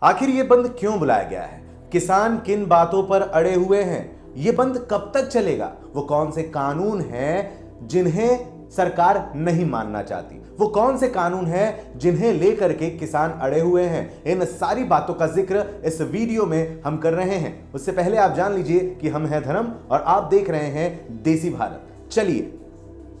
आखिर ये बंद क्यों बुलाया गया है? किसान किन बातों पर अड़े हुए हैं? ये बंद कब तक चलेगा? वो कौन से कानून हैं जिन्हें सरकार नहीं मानना चाहती? वो कौन से कानून हैं जिन्हें लेकर के किसान अड़े हुए हैं? इन सारी बातों का जिक्र इस वीडियो में हम कर रहे हैं। उससे पहले आप जान लीजिए कि हम हैं धर्म और आप देख रहे हैं देसी भारत। चलिए,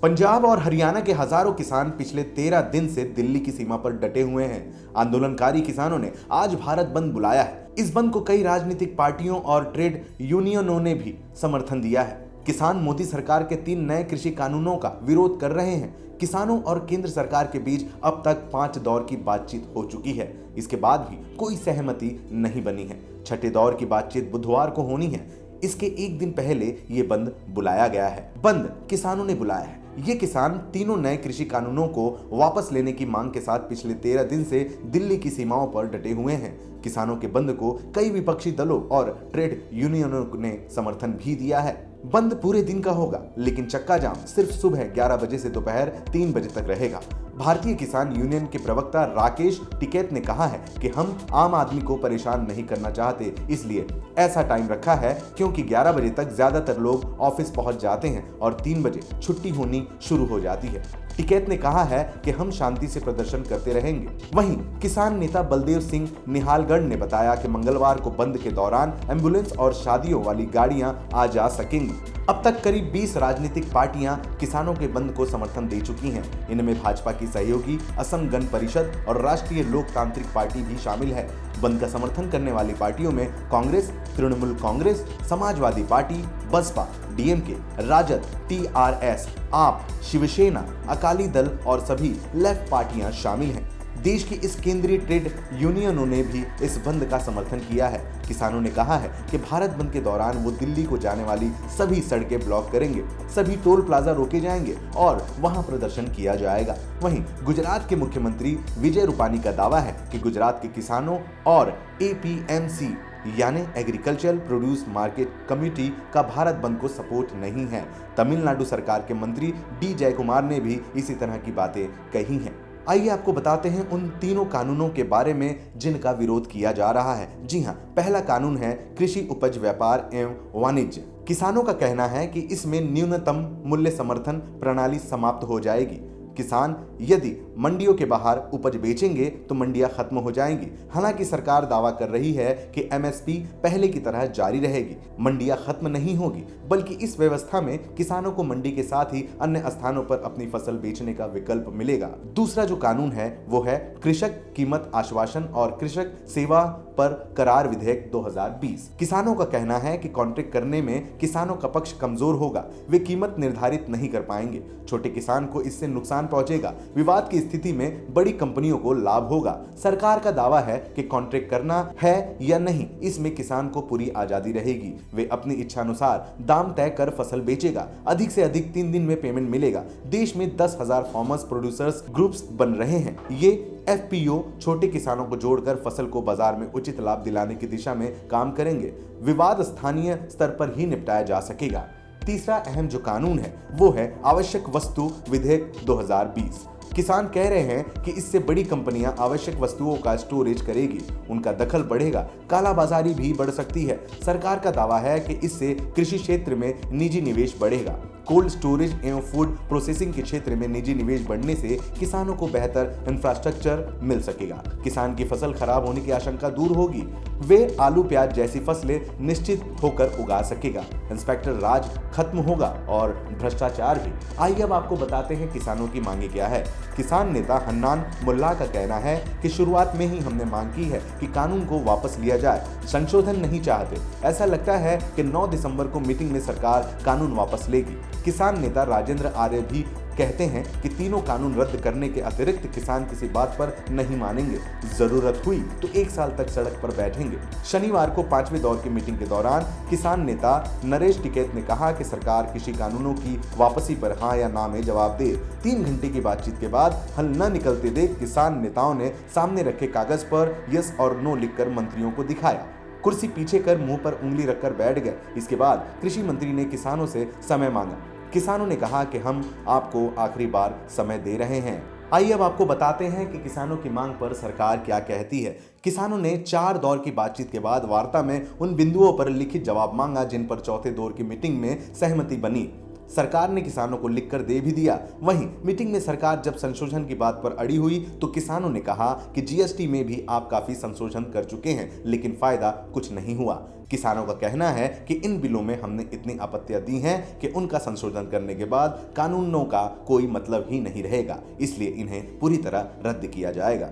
पंजाब और हरियाणा के हजारों किसान पिछले 13 दिन से दिल्ली की सीमा पर डटे हुए हैं। आंदोलनकारी किसानों ने आज भारत बंद बुलाया है। इस बंद को कई राजनीतिक पार्टियों और ट्रेड यूनियनों ने भी समर्थन दिया है। किसान मोदी सरकार के 3 नए कृषि कानूनों का विरोध कर रहे हैं। किसानों और केंद्र सरकार के बीच अब तक 5 दौर की बातचीत हो चुकी है। इसके बाद भी कोई सहमति नहीं बनी है। छठे दौर की बातचीत बुधवार को होनी है। इसके एक दिन पहले ये बंद बुलाया गया है। बंद किसानों ने बुलाया है। ये किसान तीनों नए कृषि कानूनों को वापस लेने की मांग के साथ पिछले 13 दिन से दिल्ली की सीमाओं पर डटे हुए हैं। किसानों के बंद को कई विपक्षी दलों और ट्रेड यूनियनों ने समर्थन भी दिया है। बंद पूरे दिन का होगा, लेकिन चक्का जाम सिर्फ सुबह 11 बजे से दोपहर 3 बजे तक रहेगा। भारतीय किसान यूनियन के प्रवक्ता राकेश टिकैत ने कहा है कि हम आम आदमी को परेशान नहीं करना चाहते, इसलिए ऐसा टाइम रखा है क्योंकि 11 बजे तक ज्यादातर लोग ऑफिस पहुंच जाते हैं और 3 बजे छुट्टी होनी शुरू हो जाती है। टिकैत ने कहा है कि हम शांति से प्रदर्शन करते रहेंगे। वहीं किसान नेता बलदेव सिंह निहालगढ़ ने बताया कि मंगलवार को बंद के दौरान एम्बुलेंस और शादियों वाली गाड़ियां आ जा सकेंगी। अब तक करीब 20 राजनीतिक पार्टियां किसानों के बंद को समर्थन दे चुकी हैं। इनमें भाजपा की सहयोगी असम गण परिषद और राष्ट्रीय लोकतांत्रिक पार्टी भी शामिल है। बंद का समर्थन करने वाली पार्टियों में Congress, Trinamool Congress, Samajwadi party, Baspa, DMK, Rajad, TRS, AAP, Shiv Sena, Akali Dal और सभी लेफ्ट पार्टियां शामिल हैं। देश की इस केंद्रीय ट्रेड यूनियनों ने भी इस बंद का समर्थन किया है। किसानों ने कहा है कि भारत बंद के दौरान वो दिल्ली को जाने वाली सभी सड़कें ब्लॉक करेंगे, सभी टोल प्लाजा रोके जाएंगे और वहां प्रदर्शन किया जाएगा। वहीं गुजरात के मुख्यमंत्री विजय रूपानी का दावा है कि गुजरात के किसानों और एपीएमसी यानी एग्रीकल्चरल प्रोड्यूस मार्केट कमेटी का भारत बंद को सपोर्ट नहीं है। तमिलनाडु सरकार के मंत्री डी जयकुमार ने भी इसी तरह की बातें कही हैं। आइए आपको बताते हैं उन तीनों कानूनों के बारे में जिनका विरोध किया जा रहा है। जी हां, पहला कानून है कृषि उपज व्यापार एवं वाणिज्य। किसानों का कहना है कि इसमें न्यूनतम मूल्य समर्थन प्रणाली समाप्त हो जाएगी। किसान यदि मंडियों के बाहर उपज बेचेंगे तो मंडियां खत्म हो जाएंगी। हालांकि सरकार दावा कर रही है कि एमएसपी पहले की तरह जारी रहेगी, मंडियां खत्म नहीं होगी, बल्कि इस व्यवस्था में किसानों को मंडी के साथ ही अन्य स्थानों पर अपनी फसल बेचने का विकल्प मिलेगा। दूसरा जो कानून है वो है कृषक कीमत आश्वासन और कृषक सेवा पर करार विधेयक 2020। किसानों का कहना है कि कॉन्ट्रैक्ट करने में किसानों का पक्ष कमजोर होगा, वे कीमत निर्धारित नहीं कर पाएंगे। छोटे किसान को इससे नुकसान पहुंचेगा। विवाद की स्थिति में बड़ी कंपनियों को लाभ होगा। सरकार का दावा है कि कॉन्ट्रैक्ट करना है या नहीं, इसमें किसान को पूरी आजादी रहेगी। वे अपनी इच्छानुसार दाम तय कर फसल बेचेगा। अधिक से अधिक 3 दिन में पेमेंट मिलेगा। देश में 10,000 फार्मर्स प्रोड्यूसर्स ग्रुप्स बन रहे हैं। ये एफपीओ छोटे किसानों को जोड़कर फसल को बाजार में उचित लाभ दिलाने की दिशा में काम करेंगे। विवाद स्थानीय स्तर पर ही निपटाया जा सकेगा। तीसरा अहम जो कानून है वो है आवश्यक वस्तु विधेयक 2020। किसान कह रहे हैं कि इससे बड़ी कंपनियां आवश्यक वस्तुओं का स्टोरेज करेगी, उनका दखल बढ़ेगा, कालाबाजारी भी बढ़ सकती है। सरकार का दावा है कि इससे कृषि क्षेत्र में निजी निवेश बढ़ेगा। कोल्ड स्टोरेज एवं फूड प्रोसेसिंग के क्षेत्र में निजी निवेश बढ़ने से किसानों को बेहतर इंफ्रास्ट्रक्चर मिल सकेगा। किसान की फसल खराब होने की आशंका दूर होगी। वे आलू प्याज जैसी फसलें निश्चित होकर उगा सकेगा। इंस्पेक्टर राज खत्म होगा और भ्रष्टाचार भी। आइए अब आपको बताते हैं किसानों की मांगे क्या है। किसान नेता हन्नान मुल्ला का कहना है कि शुरुआत में ही हमने मांग की है कि कानून को वापस लिया जाए, संशोधन नहीं चाहते। ऐसा लगता है कि 9 दिसंबर को मीटिंग में सरकार कानून वापस लेगी। किसान नेता राजेंद्र आर्य भी कहते हैं कि तीनों कानून रद्द करने के अतिरिक्त किसान किसी बात पर नहीं मानेंगे। जरूरत हुई तो 1 साल तक सड़क पर बैठेंगे। शनिवार को 5वें दौर की मीटिंग के दौरान किसान नेता नरेश टिकैत ने कहा कि सरकार कृषि कानूनों की वापसी पर हाँ या ना में जवाब दे। 3 घंटे की बातचीत के बाद हल न निकलते देख किसान नेताओं ने सामने रखे कागज पर यस और नो लिखकर मंत्रियों को दिखाया। कुर्सी पीछे कर मुंह पर उंगली रखकर बैठ गए। इसके बाद कृषि मंत्री ने किसानों से समय मांगा। किसानों ने कहा कि हम आपको आखिरी बार समय दे रहे हैं, आइए अब आपको बताते हैं कि किसानों की मांग पर सरकार क्या कहती है। किसानों ने 4 दौर की बातचीत के बाद वार्ता में उन बिंदुओं पर लिखित जवाब मांगा जिन पर चौथे दौर की मीटिंग में सहमति बनी। सरकार ने किसानों को लिखकर दे भी दिया। वहीं मीटिंग में सरकार जब संशोधन की बात पर अड़ी हुई तो किसानों ने कहा कि जीएसटी में भी आप काफी संशोधन कर चुके हैं, लेकिन फायदा कुछ नहीं हुआ। किसानों का कहना है कि इन बिलों में हमने इतनी आपत्तियां दी हैं कि उनका संशोधन करने के बाद कानूनों का कोई मतलब ही नहीं रहेगा, इसलिए इन्हें पूरी तरह रद्द किया जाएगा।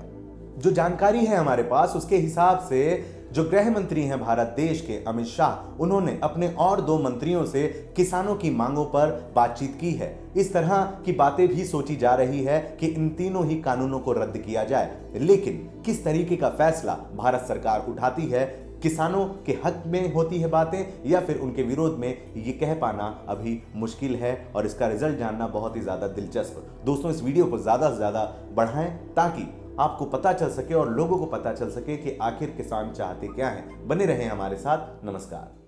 जो जानकारी है हमारे पास उसके हिसाब से जो गृह मंत्री हैं भारत देश के अमित शाह, उन्होंने अपने और 2 मंत्रियों से किसानों की मांगों पर बातचीत की है। इस तरह की बातें भी सोची जा रही है कि इन तीनों ही कानूनों को रद्द किया जाए, लेकिन किस तरीके का फैसला भारत सरकार उठाती है, किसानों के हक में होती है बातें या फिर उनके विरोध में, ये कह पाना अभी मुश्किल है और इसका रिजल्ट जानना बहुत ही ज्यादा दिलचस्प। दोस्तों, इस वीडियो को ज्यादा से ज्यादा बढ़ाएं ताकि आपको पता चल सके और लोगों को पता चल सके कि आखिर किसान चाहते क्या हैं। बने रहें हमारे साथ। नमस्कार।